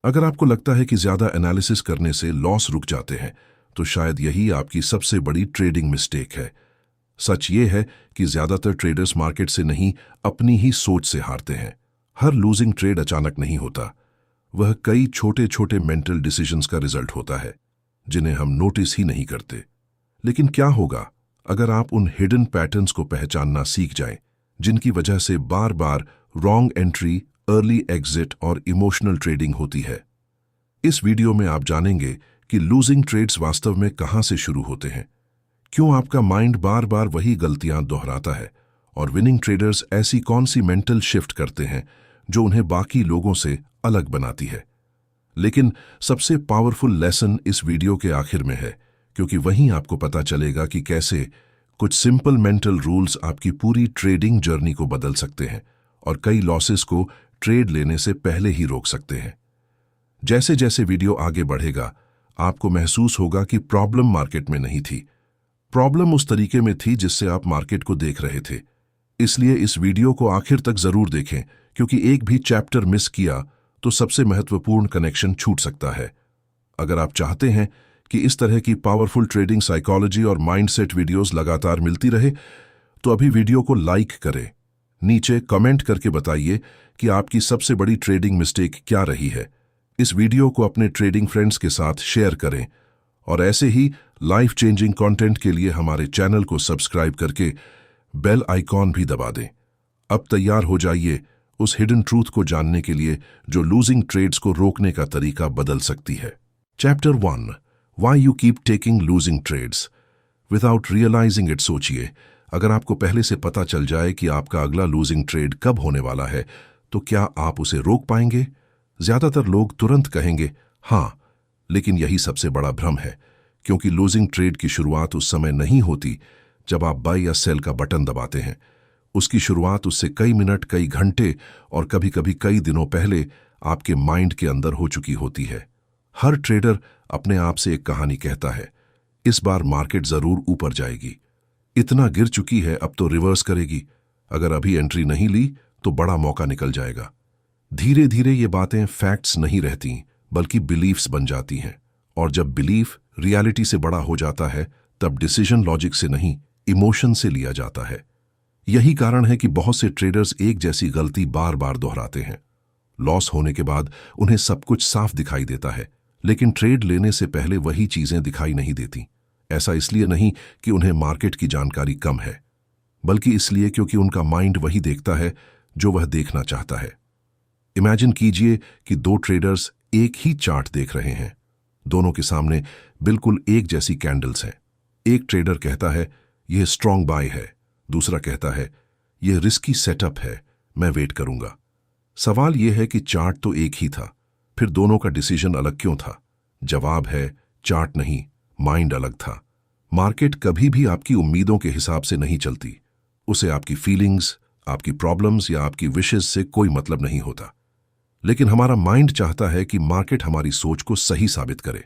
अगर आपको लगता है कि ज्यादा एनालिसिस करने से लॉस रुक जाते हैं, तो शायद यही आपकी सबसे बड़ी ट्रेडिंग मिस्टेक है। सच ये है कि ज्यादातर ट्रेडर्स मार्केट से नहीं, अपनी ही सोच से हारते हैं। हर लूजिंग ट्रेड अचानक नहीं होता, वह कई छोटे छोटे मेंटल डिसीजंस का रिजल्ट होता है, जिन्हें हम नोटिस ही नहीं करते। लेकिन क्या होगा अगर आप उन हिडन पैटर्न्स को पहचानना सीख जाएं, जिनकी वजह से बार बार रॉन्ग एंट्री, अर्ली एग्जिट और इमोशनल ट्रेडिंग होती है। इस वीडियो में आप जानेंगे कि लूजिंग ट्रेड्स वास्तव में कहां से शुरू होते हैं, क्यों आपका माइंड बार बार वही गलतियां दोहराता है, और विनिंग ट्रेडर्स ऐसी कौन सी मेंटल शिफ्ट करते हैं जो उन्हें बाकी लोगों से अलग बनाती है। लेकिन सबसे पावरफुल लेसन इस वीडियो के आखिर में है, क्योंकि वहीं आपको पता चलेगा कि कैसे कुछ सिंपल मेंटल रूल्स आपकी पूरी ट्रेडिंग जर्नी को बदल सकते हैं और कई लॉसेस को ट्रेड लेने से पहले ही रोक सकते हैं। जैसे जैसे वीडियो आगे बढ़ेगा, आपको महसूस होगा कि प्रॉब्लम मार्केट में नहीं थी, प्रॉब्लम उस तरीके में थी जिससे आप मार्केट को देख रहे थे। इसलिए इस वीडियो को आखिर तक जरूर देखें, क्योंकि एक भी चैप्टर मिस किया तो सबसे महत्वपूर्ण कनेक्शन छूट सकता है। अगर आप चाहते हैं कि इस तरह की पावरफुल ट्रेडिंग साइकोलॉजी और माइंडसेट वीडियोस लगातार मिलती रहे, तो अभी वीडियो को लाइक करें। नीचे कमेंट करके बताइए कि आपकी सबसे बड़ी ट्रेडिंग मिस्टेक क्या रही है। इस वीडियो को अपने ट्रेडिंग फ्रेंड्स के साथ शेयर करें, और ऐसे ही लाइफ चेंजिंग कंटेंट के लिए हमारे चैनल को सब्सक्राइब करके बेल आइकॉन भी दबा दें। अब तैयार हो जाइए उस हिडन ट्रूथ को जानने के लिए जो लूजिंग ट्रेड्स को रोकने का तरीका बदल सकती है। Chapter 1, Why you keep taking losing trades without realizing it। सोचिए, अगर आपको पहले से पता चल जाए कि आपका अगला लूजिंग ट्रेड कब होने वाला है, तो क्या आप उसे रोक पाएंगे? ज्यादातर लोग तुरंत कहेंगे हाँ, लेकिन यही सबसे बड़ा भ्रम है, क्योंकि लूजिंग ट्रेड की शुरुआत उस समय नहीं होती जब आप बाय या सेल का बटन दबाते हैं। उसकी शुरुआत उससे कई मिनट, कई घंटे और कभी कभी कई दिनों पहले आपके माइंड के अंदर हो चुकी होती है। हर ट्रेडर अपने आप से एक कहानी कहता है, इस बार मार्केट जरूर ऊपर जाएगी, इतना गिर चुकी है, अब तो रिवर्स करेगी, अगर अभी एंट्री नहीं ली तो बड़ा मौका निकल जाएगा। धीरे धीरे ये बातें फैक्ट्स नहीं रहती, बल्कि बिलीफ्स बन जाती हैं, और जब बिलीफ रियलिटी से बड़ा हो जाता है, तब डिसीजन लॉजिक से नहीं, इमोशन से लिया जाता है। यही कारण है कि बहुत से ट्रेडर्स एक जैसी गलती बार बार दोहराते हैं। लॉस होने के बाद उन्हें सब कुछ साफ दिखाई देता है, लेकिन ट्रेड लेने से पहले वही चीजें दिखाई नहीं देती। ऐसा इसलिए नहीं कि उन्हें मार्केट की जानकारी कम है, बल्कि इसलिए क्योंकि उनका माइंड वही देखता है जो वह देखना चाहता है। इमेजिन कीजिए कि दो ट्रेडर्स एक ही चार्ट देख रहे हैं। दोनों के सामने बिल्कुल एक जैसी कैंडल्स हैं। एक ट्रेडर कहता है यह स्ट्रॉन्ग बाय है, दूसरा कहता है यह रिस्की सेटअप है, मैं वेट करूंगा। सवाल यह है कि चार्ट तो एक ही था, फिर दोनों का डिसीजन अलग क्यों था? जवाब है, चार्ट नहीं, माइंड अलग था। मार्केट कभी भी आपकी उम्मीदों के हिसाब से नहीं चलती। उसे आपकी फीलिंग्स, आपकी प्रॉब्लम्स या आपकी विशेस से कोई मतलब नहीं होता। लेकिन हमारा माइंड चाहता है कि मार्केट हमारी सोच को सही साबित करे,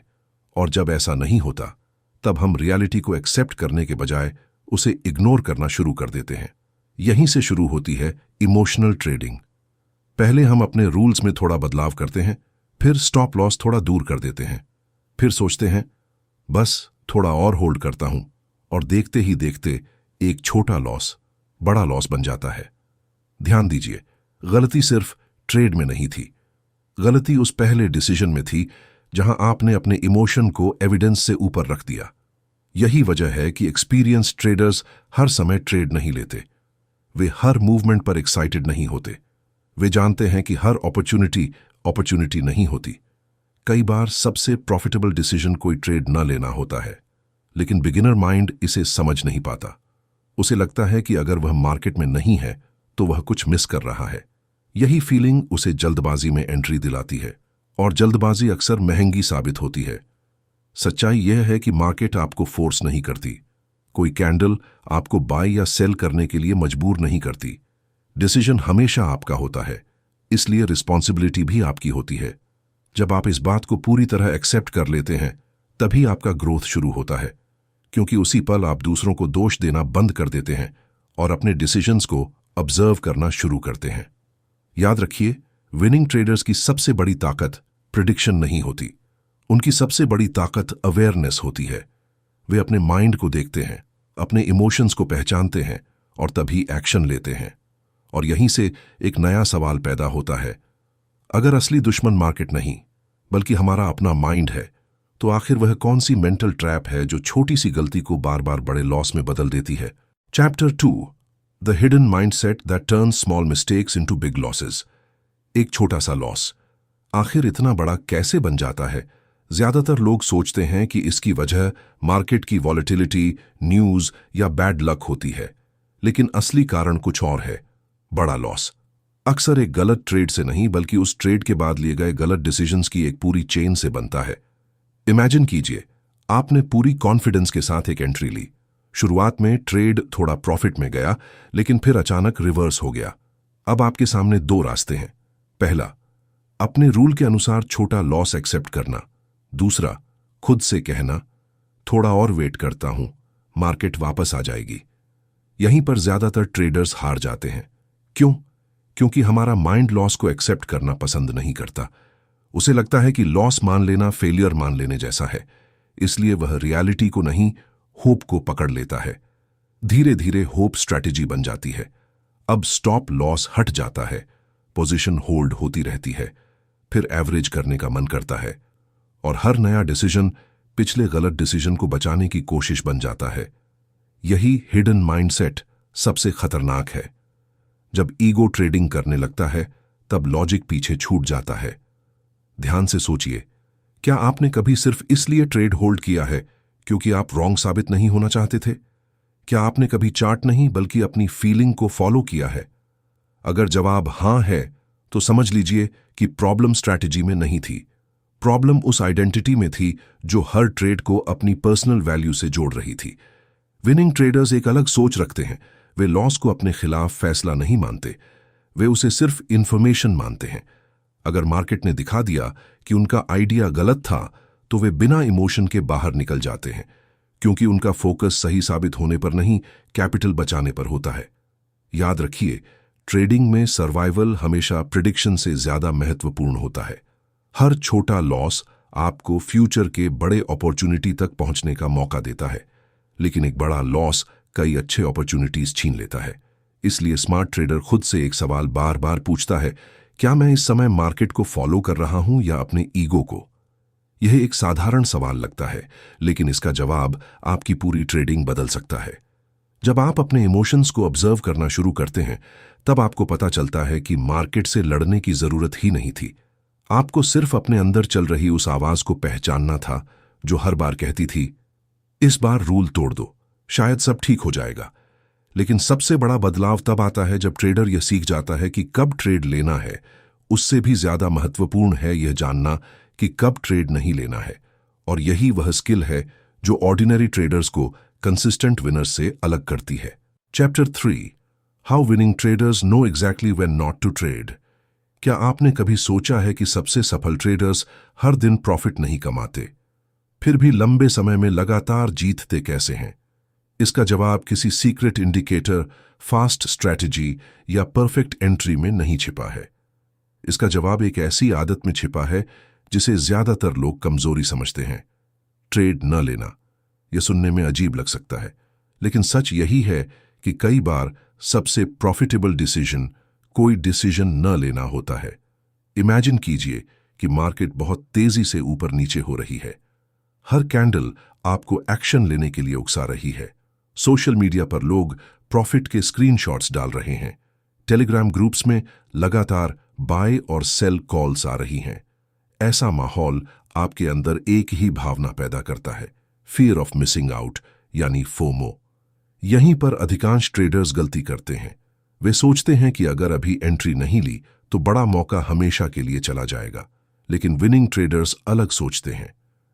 और जब ऐसा नहीं होता, तब हम रियलिटी को एक्सेप्ट करने के बजाय उसे इग्नोर करना शुरू कर देते हैं। यहीं से शुरू होती है इमोशनल ट्रेडिंग। पहले हम अपने रूल्स में थोड़ा बदलाव करते हैं, फिर स्टॉप लॉस थोड़ा दूर कर देते हैं, फिर सोचते हैं बस थोड़ा और होल्ड करता हूं, और देखते ही देखते एक छोटा लॉस बड़ा लॉस बन जाता है। ध्यान दीजिए, गलती सिर्फ ट्रेड में नहीं थी, गलती उस पहले डिसीजन में थी जहां आपने अपने इमोशन को एविडेंस से ऊपर रख दिया। यही वजह है कि एक्सपीरियंस ट्रेडर्स हर समय ट्रेड नहीं लेते। वे हर मूवमेंट पर एक्साइटेड नहीं होते। वे जानते हैं कि हर अपॉर्चुनिटी नहीं होती। कई बार सबसे प्रॉफिटेबल डिसीजन कोई ट्रेड न लेना होता है, लेकिन बिगिनर माइंड इसे समझ नहीं पाता। उसे लगता है कि अगर वह मार्केट में नहीं है तो वह कुछ मिस कर रहा है। यही फीलिंग उसे जल्दबाजी में एंट्री दिलाती है, और जल्दबाजी अक्सर महंगी साबित होती है। सच्चाई यह है कि मार्केट आपको फोर्स नहीं करती। कोई कैंडल आपको बाय या सेल करने के लिए मजबूर नहीं करती। डिसीजन हमेशा आपका होता है, इसलिए रिस्पॉन्सिबिलिटी भी आपकी होती है। जब आप इस बात को पूरी तरह एक्सेप्ट कर लेते हैं, तभी आपका ग्रोथ शुरू होता है, क्योंकि उसी पल आप दूसरों को दोष देना बंद कर देते हैं और अपने डिसीजंस को ऑब्जर्व करना शुरू करते हैं। याद रखिए, विनिंग ट्रेडर्स की सबसे बड़ी ताकत प्रिडिक्शन नहीं होती। उनकी सबसे बड़ी ताकत अवेयरनेस होती है। वे अपने माइंड को देखते हैं, अपने इमोशंस को पहचानते हैं और तभी एक्शन लेते हैं। और यहीं से एक नया सवाल पैदा होता है, अगर असली दुश्मन मार्केट नहीं बल्कि हमारा अपना माइंड है, तो आखिर वह कौन सी मेंटल ट्रैप है जो छोटी सी गलती को बार बार बड़े लॉस में बदल देती है? Chapter 2, the hidden mindset that turns small mistakes into big losses. एक छोटा सा लॉस आखिर इतना बड़ा कैसे बन जाता है? ज्यादातर लोग सोचते हैं कि इसकी वजह मार्केट की वॉलेटिलिटी, न्यूज या बैड लक होती है, लेकिन असली कारण कुछ और है। बड़ा लॉस अक्सर एक गलत ट्रेड से नहीं बल्कि उस ट्रेड के बाद लिए गए गलत डिसीजंस की एक पूरी चेन से बनता है। इमेजिन कीजिए, आपने पूरी कॉन्फिडेंस के साथ एक एंट्री ली। शुरुआत में ट्रेड थोड़ा प्रॉफिट में गया, लेकिन फिर अचानक रिवर्स हो गया। अब आपके सामने दो रास्ते हैं। पहला, अपने रूल के अनुसार छोटा लॉस एक्सेप्ट करना। दूसरा, खुद से कहना, थोड़ा और वेट करता हूं, मार्केट वापस आ जाएगी। यहीं पर ज्यादातर ट्रेडर्स हार जाते हैं। क्यों? क्योंकि हमारा माइंड लॉस को एक्सेप्ट करना पसंद नहीं करता। उसे लगता है कि लॉस मान लेना फेलियर मान लेने जैसा है, इसलिए वह रियलिटी को नहीं, होप को पकड़ लेता है। धीरे धीरे होप स्ट्रैटेजी बन जाती है। अब स्टॉप लॉस हट जाता है, पोजीशन होल्ड होती रहती है, फिर एवरेज करने का मन करता है और हर नया डिसीजन पिछले गलत डिसीजन को बचाने की कोशिश बन जाता है। यही हिडन माइंडसेट सबसे खतरनाक है। जब ईगो ट्रेडिंग करने लगता है, तब लॉजिक पीछे छूट जाता है। ध्यान से सोचिए, क्या आपने कभी सिर्फ इसलिए ट्रेड होल्ड किया है क्योंकि आप रॉन्ग साबित नहीं होना चाहते थे? क्या आपने कभी चार्ट नहीं बल्कि अपनी फीलिंग को फॉलो किया है? अगर जवाब हां है, तो समझ लीजिए कि प्रॉब्लम स्ट्रैटेजी में नहीं थी। प्रॉब्लम उस आइडेंटिटी में थी जो हर ट्रेड को अपनी पर्सनल वैल्यू से जोड़ रही थी। विनिंग ट्रेडर्स एक अलग सोच रखते हैं। वे लॉस को अपने खिलाफ फैसला नहीं मानते, वे उसे सिर्फ इंफॉर्मेशन मानते हैं। अगर मार्केट ने दिखा दिया कि उनका आइडिया गलत था, तो वे बिना इमोशन के बाहर निकल जाते हैं, क्योंकि उनका फोकस सही साबित होने पर नहीं, कैपिटल बचाने पर होता है। याद रखिए, ट्रेडिंग में सर्वाइवल हमेशा प्रिडिक्शन से ज्यादा महत्वपूर्ण होता है। हर छोटा लॉस आपको फ्यूचर के बड़े अपॉर्चुनिटी तक पहुंचने का मौका देता है, लेकिन एक बड़ा लॉस कई अच्छे अपॉर्चुनिटीज छीन लेता है। इसलिए स्मार्ट ट्रेडर खुद से एक सवाल बार बार पूछता है, क्या मैं इस समय मार्केट को फॉलो कर रहा हूं या अपने ईगो को? यह एक साधारण सवाल लगता है, लेकिन इसका जवाब आपकी पूरी ट्रेडिंग बदल सकता है। जब आप अपने इमोशंस को ऑब्जर्व करना शुरू करते हैं, तब आपको पता चलता है कि मार्केट से लड़ने की जरूरत ही नहीं थी। आपको सिर्फ अपने अंदर चल रही उस आवाज को पहचानना था जो हर बार कहती थी, इस बार रूल तोड़ दो, शायद सब ठीक हो जाएगा। लेकिन सबसे बड़ा बदलाव तब आता है जब ट्रेडर यह सीख जाता है कि कब ट्रेड लेना है। उससे भी ज्यादा महत्वपूर्ण है यह जानना कि कब ट्रेड नहीं लेना है। और यही वह स्किल है जो ऑर्डिनरी ट्रेडर्स को कंसिस्टेंट विनर्स से अलग करती है। Chapter 3, how winning traders know exactly when not to trade. क्या आपने कभी सोचा है कि सबसे सफल ट्रेडर्स हर दिन प्रॉफिट नहीं कमाते, फिर भी लंबे समय में लगातार जीतते कैसे हैं? इसका जवाब किसी सीक्रेट इंडिकेटर, फास्ट स्ट्रैटेजी या परफेक्ट एंट्री में नहीं छिपा है। इसका जवाब एक ऐसी आदत में छिपा है जिसे ज्यादातर लोग कमजोरी समझते हैं, ट्रेड न लेना। यह सुनने में अजीब लग सकता है, लेकिन सच यही है कि कई बार सबसे प्रॉफिटेबल डिसीजन कोई डिसीजन न लेना होता है। इमेजिन कीजिए कि मार्केट बहुत तेजी से ऊपर नीचे हो रही है। हर कैंडल आपको एक्शन लेने के लिए उकसा रही है। सोशल मीडिया पर लोग प्रॉफिट के स्क्रीनशॉट्स डाल रहे हैं। टेलीग्राम ग्रुप्स में लगातार बाय और सेल कॉल्स आ रही हैं। ऐसा माहौल आपके अंदर एक ही भावना पैदा करता है, फियर ऑफ मिसिंग आउट, यानी फोमो। यहीं पर अधिकांश ट्रेडर्स गलती करते हैं। वे सोचते हैं कि अगर अभी एंट्री नहीं ली तो बड़ा मौका हमेशा के लिए चला जाएगा। लेकिन विनिंग ट्रेडर्स अलग सोचते हैं।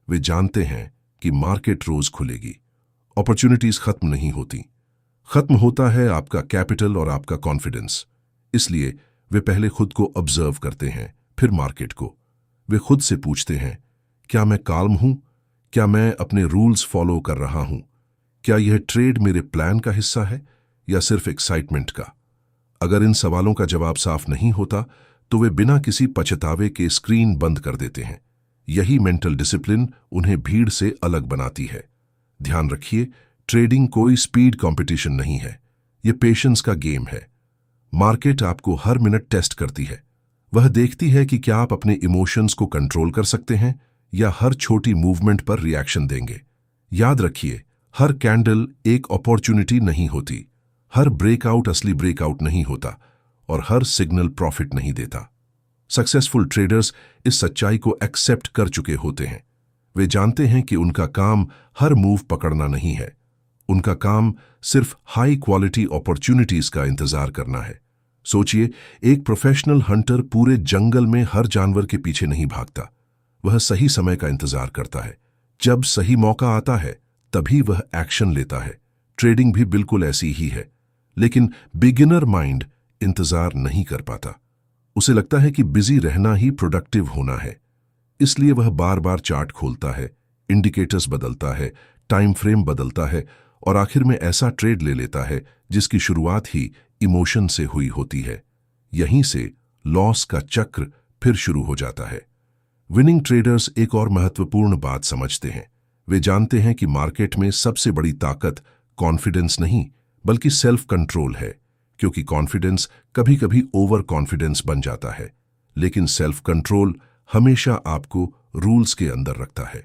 वे जानते हैं कि मार्केट रोज खुलेगी, अपॉर्चुनिटीज खत्म नहीं होती। खत्म होता है आपका कैपिटल और आपका कॉन्फिडेंस। इसलिए वे पहले खुद को ऑब्जर्व करते हैं, फिर मार्केट को। वे खुद से पूछते हैं, क्या मैं काल्म हूं? क्या मैं अपने रूल्स फॉलो कर रहा हूं? क्या यह ट्रेड मेरे प्लान का हिस्सा है या सिर्फ एक्साइटमेंट का? अगर इन सवालों का जवाब साफ नहीं होता, तो वे बिना किसी पछतावे के स्क्रीन बंद कर देते हैं। यही मेंटल डिसिप्लिन उन्हें भीड़ से अलग बनाती है। ध्यान रखिए, ट्रेडिंग कोई स्पीड कंपटीशन नहीं है, ये पेशेंस का गेम है। मार्केट आपको हर मिनट टेस्ट करती है। वह देखती है कि क्या आप अपने इमोशंस को कंट्रोल कर सकते हैं या हर छोटी मूवमेंट पर रिएक्शन देंगे। याद रखिए, हर कैंडल एक अपॉर्चुनिटी नहीं होती, हर ब्रेकआउट असली ब्रेकआउट नहीं होता और हर सिग्नल प्रॉफिट नहीं देता। सक्सेसफुल ट्रेडर्स इस सच्चाई को एक्सेप्ट कर चुके होते हैं। वे जानते हैं कि उनका काम हर मूव पकड़ना नहीं है, उनका काम सिर्फ हाई क्वालिटी अपॉर्चुनिटीज का इंतजार करना है। सोचिए, एक प्रोफेशनल हंटर पूरे जंगल में हर जानवर के पीछे नहीं भागता, वह सही समय का इंतजार करता है। जब सही मौका आता है तभी वह एक्शन लेता है। ट्रेडिंग भी बिल्कुल ऐसी ही है, लेकिन बिगिनर माइंड इंतजार नहीं कर पाता। उसे लगता है कि बिजी रहना ही प्रोडक्टिव होना है, इसलिए वह बार बार चार्ट खोलता है, इंडिकेटर्स बदलता है, टाइम फ्रेम बदलता है और आखिर में ऐसा ट्रेड ले लेता है जिसकी शुरुआत ही इमोशन से हुई होती है। यहीं से लॉस का चक्र फिर शुरू हो जाता है। विनिंग ट्रेडर्स एक और महत्वपूर्ण बात समझते हैं। वे जानते हैं कि मार्केट में सबसे बड़ी ताकत कॉन्फिडेंस नहीं बल्कि सेल्फ कंट्रोल है, क्योंकि कॉन्फिडेंस कभी कभी ओवर कॉन्फिडेंस बन जाता है, लेकिन सेल्फ कंट्रोल हमेशा आपको रूल्स के अंदर रखता है।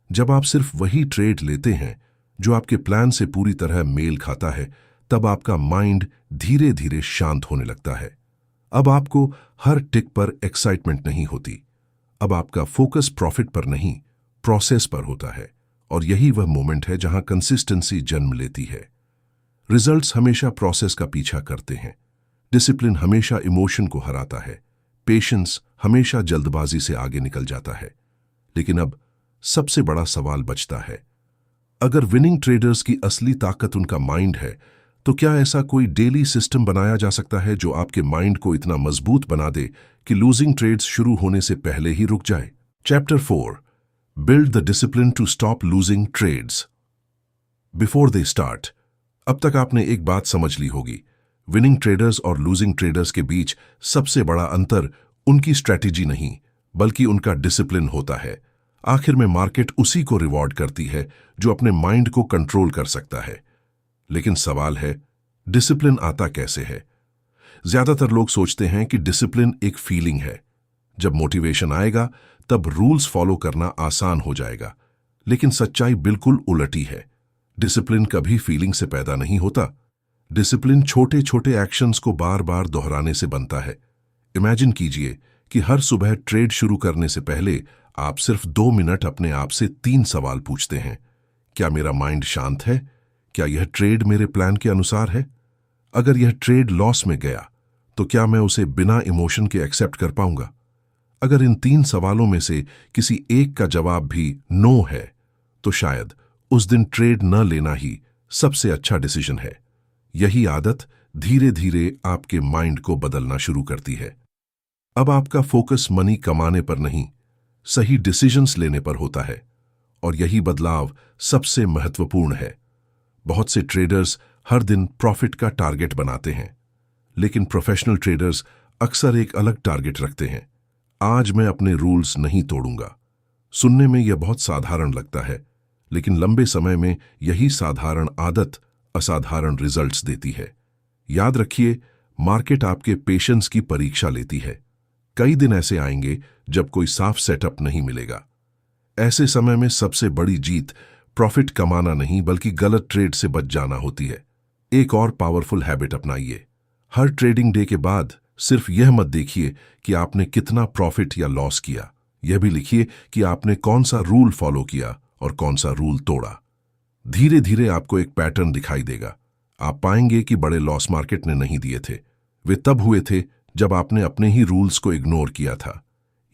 जब आप सिर्फ वही ट्रेड लेते हैं जो आपके प्लान से पूरी तरह मेल खाता है, तब आपका माइंड धीरे धीरे शांत होने लगता है। अब आपको हर टिक पर एक्साइटमेंट नहीं होती, अब आपका फोकस प्रॉफिट पर नहीं, प्रोसेस पर होता है। और यही वह मोमेंट है जहां कंसिस्टेंसी जन्म लेती है। रिजल्ट्स हमेशा प्रोसेस का पीछा करते हैं, डिसिप्लिन हमेशा इमोशन को हराता है, पेशेंस हमेशा जल्दबाजी से आगे निकल जाता है। लेकिन अब सबसे बड़ा सवाल बचता है, अगर विनिंग ट्रेडर्स की असली ताकत उनका माइंड है, तो क्या ऐसा कोई डेली सिस्टम बनाया जा सकता है जो आपके माइंड को इतना मजबूत बना दे कि लूजिंग ट्रेड्स शुरू होने से पहले ही रुक जाए? Chapter 4, build the discipline to stop losing trades before they start. अब तक आपने एक बात समझ ली होगी, विनिंग ट्रेडर्स और लूजिंग ट्रेडर्स के बीच सबसे बड़ा अंतर उनकी स्ट्रैटेजी नहीं बल्कि उनका डिसिप्लिन होता है। आखिर में मार्केट उसी को रिवॉर्ड करती है जो अपने माइंड को कंट्रोल कर सकता है। लेकिन सवाल है, डिसिप्लिन आता कैसे है? ज्यादातर लोग सोचते हैं कि डिसिप्लिन एक फीलिंग है, जब मोटिवेशन आएगा तब रूल्स फॉलो करना आसान हो जाएगा। लेकिन सच्चाई बिल्कुल उलटी है। डिसिप्लिन कभी फीलिंग से पैदा नहीं होता। डिसिप्लिन छोटे छोटे एक्शंस को बार बार दोहराने से बनता है। इमेजिन कीजिए कि हर सुबह ट्रेड शुरू करने से पहले आप सिर्फ 2 मिनट अपने आप से 3 सवाल पूछते हैं। क्या मेरा माइंड शांत है? क्या यह ट्रेड मेरे प्लान के अनुसार है? अगर यह ट्रेड लॉस में गया तो क्या मैं उसे बिना इमोशन के एक्सेप्ट कर पाऊंगा? अगर इन 3 सवालों में से किसी एक का जवाब भी नो है, तो शायद उस दिन ट्रेड न लेना ही सबसे अच्छा डिसीजन है। यही आदत धीरे धीरे आपके माइंड को बदलना शुरू करती है। अब आपका फोकस मनी कमाने पर नहीं, सही डिसीजंस लेने पर होता है। और यही बदलाव सबसे महत्वपूर्ण है। बहुत से ट्रेडर्स हर दिन प्रॉफिट का टारगेट बनाते हैं, लेकिन प्रोफेशनल ट्रेडर्स अक्सर एक अलग टारगेट रखते हैं। आज मैं अपने रूल्स नहीं तोड़ूंगा। सुनने में यह बहुत साधारण लगता है, लेकिन लंबे समय में यही साधारण आदत असाधारण रिजल्ट्स देती है। याद रखिए, मार्केट आपके पेशेंस की परीक्षा लेती है। कई दिन ऐसे आएंगे जब कोई साफ सेटअप नहीं मिलेगा। ऐसे समय में सबसे बड़ी जीत प्रॉफिट कमाना नहीं बल्कि गलत ट्रेड से बच जाना होती है। एक और पावरफुल हैबिट अपनाइए। हर ट्रेडिंग डे के बाद सिर्फ यह मत देखिए कि आपने कितना प्रॉफिट या लॉस किया, यह भी लिखिए कि आपने कौन सा रूल फॉलो किया और कौन सा रूल तोड़ा। धीरे धीरे आपको एक पैटर्न दिखाई देगा। आप पाएंगे कि बड़े लॉस मार्केट ने नहीं दिए थे, वे तब हुए थे जब आपने अपने ही रूल्स को इग्नोर किया था।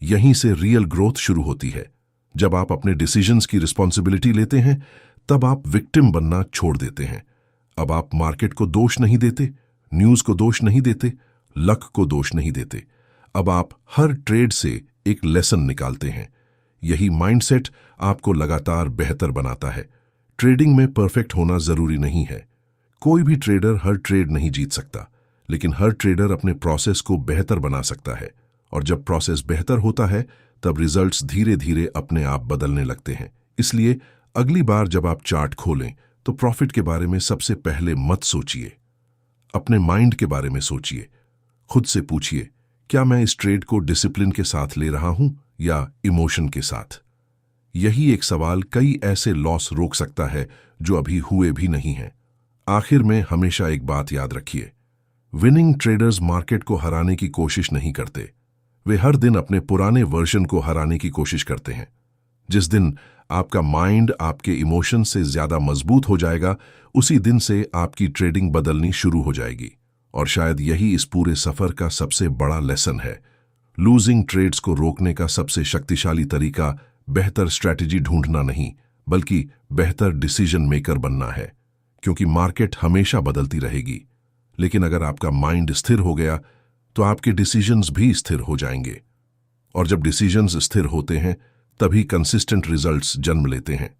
यहीं से रियल ग्रोथ शुरू होती है। जब आप अपने डिसीजंस की रिस्पॉन्सिबिलिटी लेते हैं, तब आप विक्टिम बनना छोड़ देते हैं। अब आप मार्केट को दोष नहीं देते, न्यूज को दोष नहीं देते, लक को दोष नहीं देते। अब आप हर ट्रेड से एक लेसन निकालते हैं। यही माइंडसेट आपको लगातार बेहतर बनाता है। ट्रेडिंग में परफेक्ट होना जरूरी नहीं है। कोई भी ट्रेडर हर ट्रेड नहीं जीत सकता, लेकिन हर ट्रेडर अपने प्रोसेस को बेहतर बना सकता है। और जब प्रोसेस बेहतर होता है तब रिजल्ट्स धीरे धीरे अपने आप बदलने लगते हैं। इसलिए अगली बार जब आप चार्ट खोलें तो प्रॉफिट के बारे में सबसे पहले मत सोचिए, अपने माइंड के बारे में सोचिए। खुद से पूछिए, क्या मैं इस ट्रेड को डिसिप्लिन के साथ ले रहा हूं या इमोशन के साथ? यही एक सवाल कई ऐसे लॉस रोक सकता है जो अभी हुए भी नहीं हैं। आखिर में हमेशा एक बात याद रखिए, विनिंग ट्रेडर्स मार्केट को हराने की कोशिश नहीं करते, वे हर दिन अपने पुराने वर्जन को हराने की कोशिश करते हैं। जिस दिन आपका माइंड आपके इमोशन से ज्यादा मजबूत हो जाएगा, उसी दिन से आपकी ट्रेडिंग बदलनी शुरू हो जाएगी। और शायद यही इस पूरे सफर का सबसे बड़ा लेसन है। लूजिंग ट्रेड्स को रोकने का सबसे शक्तिशाली तरीका बेहतर स्ट्रैटेजी ढूंढना नहीं, बल्कि बेहतर डिसीजन मेकर बनना है। क्योंकि मार्केट हमेशा बदलती रहेगी, लेकिन अगर आपका माइंड स्थिर हो गया तो आपके डिसीजंस भी स्थिर हो जाएंगे। और जब डिसीजंस स्थिर होते हैं तभी कंसिस्टेंट रिजल्ट्स जन्म लेते हैं।